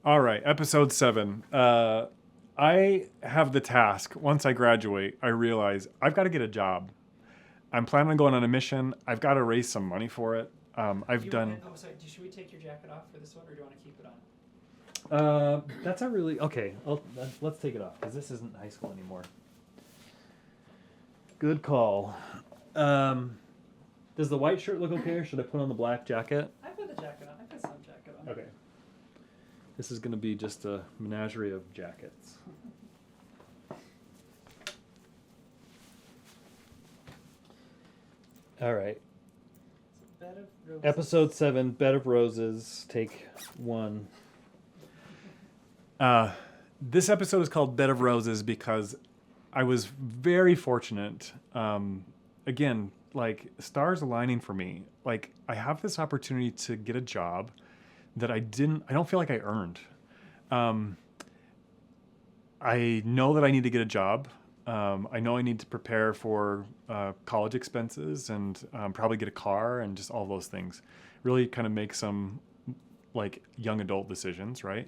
All right, episode 7. I have the task. Once I graduate, I realize I've got to get a job. I'm planning on going on a mission. I've got to raise some money for it. I've done. Oh, sorry. Should we take your jacket off for this one, or do you want to keep it on? That's a really okay. Let's take it off because this isn't high school anymore. Good call. Does the white shirt look okay, or should I put on the black jacket? I put the jacket on. I put some jacket on. Okay. This is going to be just a menagerie of jackets. All right. Bed of roses. Episode 7, Bed of Roses, take 1. This episode is called Bed of Roses because I was very fortunate. Again, like stars aligning for me. Like I have this opportunity to get a job that I don't feel like I earned. I know that I need to get a job. I know I need to prepare for college expenses and probably get a car and just all those things. Really kind of make some like young adult decisions, right?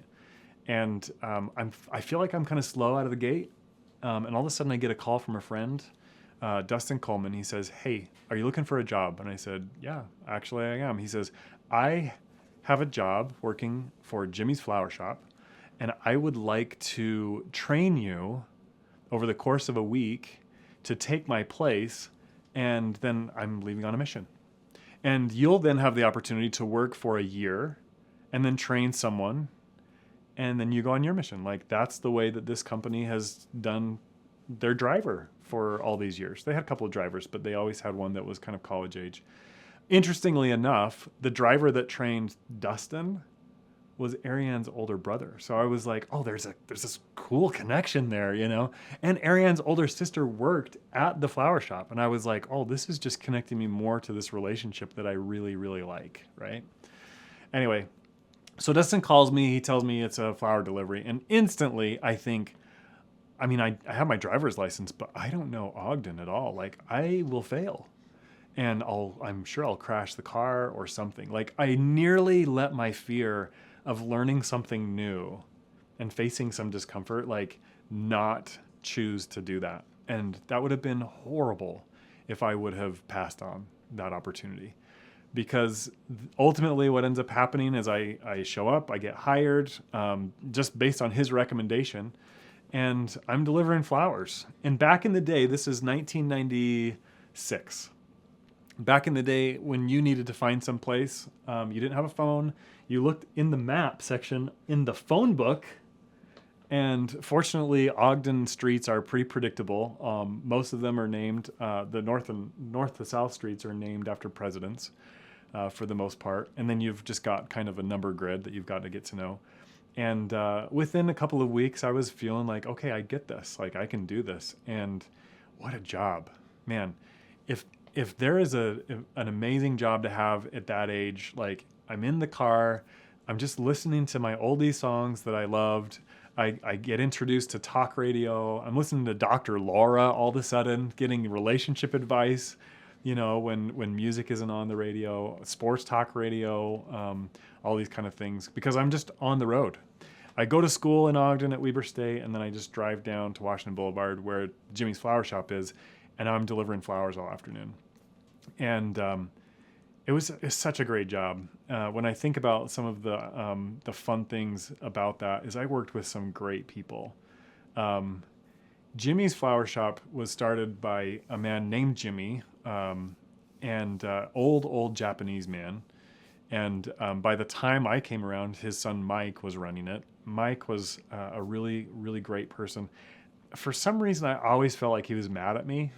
And I feel like I'm kind of slow out of the gate. And all of a sudden I get a call from a friend, Dustin Coleman. He says, "Hey, are you looking for a job?" And I said, "Yeah, actually I am." He says, "I have a job working for Jimmy's Flower Shop, and I would like to train you over the course of a week to take my place, and then I'm leaving on a mission. And you'll then have the opportunity to work for a year and then train someone, and then you go on your mission." Like that's the way that this company has done their driver for all these years. They had a couple of drivers, but they always had one that was kind of college age. Interestingly enough, the driver that trained Dustin was Ariane's older brother. So I was like, oh, there's this cool connection there, you know? And Ariane's older sister worked at the flower shop. And I was like, oh, this is just connecting me more to this relationship that I really, really like, right? Anyway, so Dustin calls me, he tells me it's a flower delivery. And instantly I think, I have my driver's license, but I don't know Ogden at all. Like I will fail. And I'm sure I'll crash the car or something. Like I nearly let my fear of learning something new and facing some discomfort, like not choose to do that. And that would have been horrible if I would have passed on that opportunity. Because ultimately what ends up happening is I show up, I get hired just based on his recommendation, and I'm delivering flowers. And back in the day, this is 1996. Back in the day when you needed to find some place, you didn't have a phone. You looked in the map section in the phone book. And fortunately, Ogden streets are pretty predictable. Most of them are named, the north to south streets are named after presidents for the most part. And then you've just got kind of a number grid that you've got to get to know. And within a couple of weeks, I was feeling like, okay, I get this. Like I can do this. And what a job, man. If there is an amazing job to have at that age, like I'm in the car, I'm just listening to my oldie songs that I loved. I get introduced to talk radio. I'm listening to Dr. Laura all of a sudden, getting relationship advice, you know, when music isn't on the radio, sports talk radio, all these kind of things, because I'm just on the road. I go to school in Ogden at Weber State, and then I just drive down to Washington Boulevard where Jimmy's Flower Shop is, and I'm delivering flowers all afternoon. And it's such a great job. When I think about some of the fun things about that is I worked with some great people. Jimmy's Flower Shop was started by a man named Jimmy, and old Japanese man. And by the time I came around, his son Mike was running it. Mike was a really, really great person. For some reason, I always felt like he was mad at me.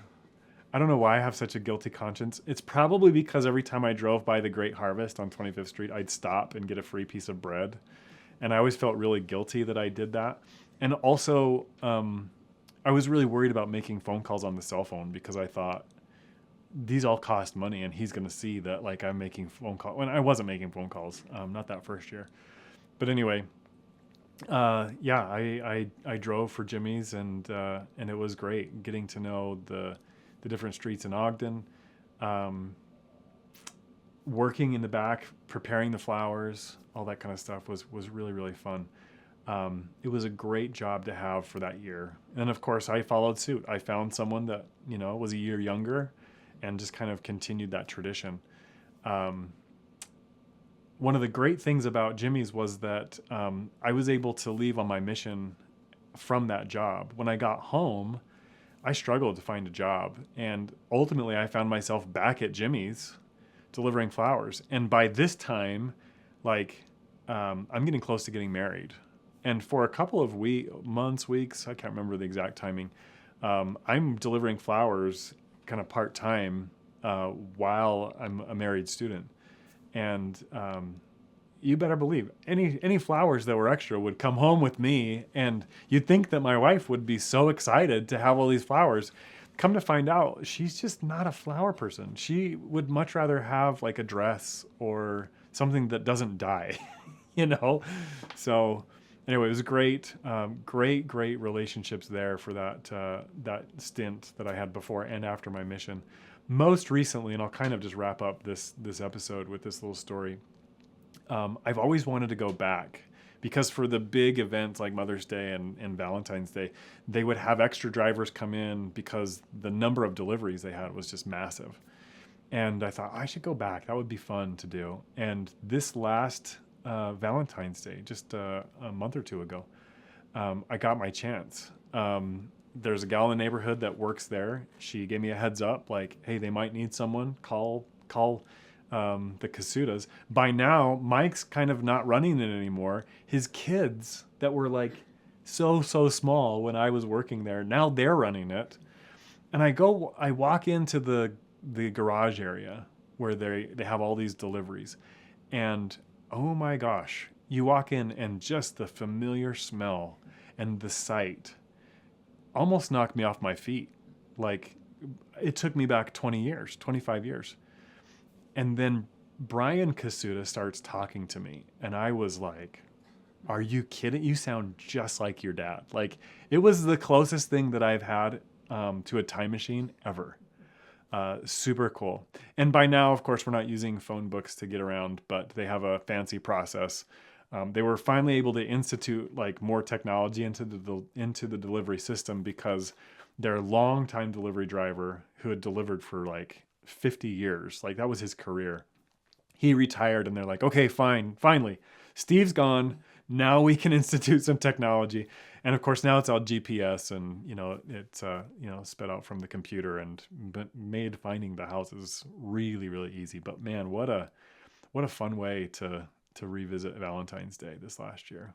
I don't know why I have such a guilty conscience. It's probably because every time I drove by the Great Harvest on 25th Street, I'd stop and get a free piece of bread. And I always felt really guilty that I did that. And also, I was really worried about making phone calls on the cell phone because I thought these all cost money and he's going to see that like I'm making phone calls. When I wasn't making phone calls, not that first year. But anyway, I drove for Jimmy's and it was great getting to know the different streets in Ogden. working in the back, preparing the flowers, all that kind of stuff was really, really fun. It was a great job to have for that year. And of course, I followed suit. I found someone that, was a year younger and just kind of continued that tradition. One of the great things about Jimmy's was that I was able to leave on my mission from that job. When I got home, I struggled to find a job. And ultimately, I found myself back at Jimmy's delivering flowers. And by this time, I'm getting close to getting married. And for a couple of weeks, I can't remember the exact timing, I'm delivering flowers kind of part-time while I'm a married student. And you better believe any flowers that were extra would come home with me, and you'd think that my wife would be so excited to have all these flowers. Come to find out, she's just not a flower person. She would much rather have like a dress or something that doesn't die, So anyway, it was great, great relationships there for that stint that I had before and after my mission. Most recently, and I'll kind of just wrap up this episode with this little story. I've always wanted to go back because for the big events like Mother's Day and Valentine's Day, they would have extra drivers come in because the number of deliveries they had was just massive. And I thought I should go back. That would be fun to do. And this last Valentine's Day, just a month or two ago, I got my chance. There's a gal in the neighborhood that works there. She gave me a heads up, like, hey, they might need someone. Call the Kasudas. By now, Mike's kind of not running it anymore. His kids that were like so small when I was working there, now they're running it. And I walk into the garage area where they have all these deliveries, and oh my gosh, you walk in and just the familiar smell and the sight almost knocked me off my feet. Like, it took me back 20 years, 25 years. And then Brian Kasuda starts talking to me, and I was like, are you kidding? You sound just like your dad. Like, it was the closest thing that I've had to a time machine ever. Super cool. And by now, of course, we're not using phone books to get around, but they have a fancy process. They were finally able to institute like more technology into the delivery system because their longtime delivery driver who had delivered for like 50 years, like that was his career. He retired, and they're like, okay, fine, finally, Steve's gone. Now we can institute some technology. And of course, now it's all GPS, and it's sped out from the computer and made finding the houses really, really easy. But man, what a fun way to revisit Valentine's Day this last year.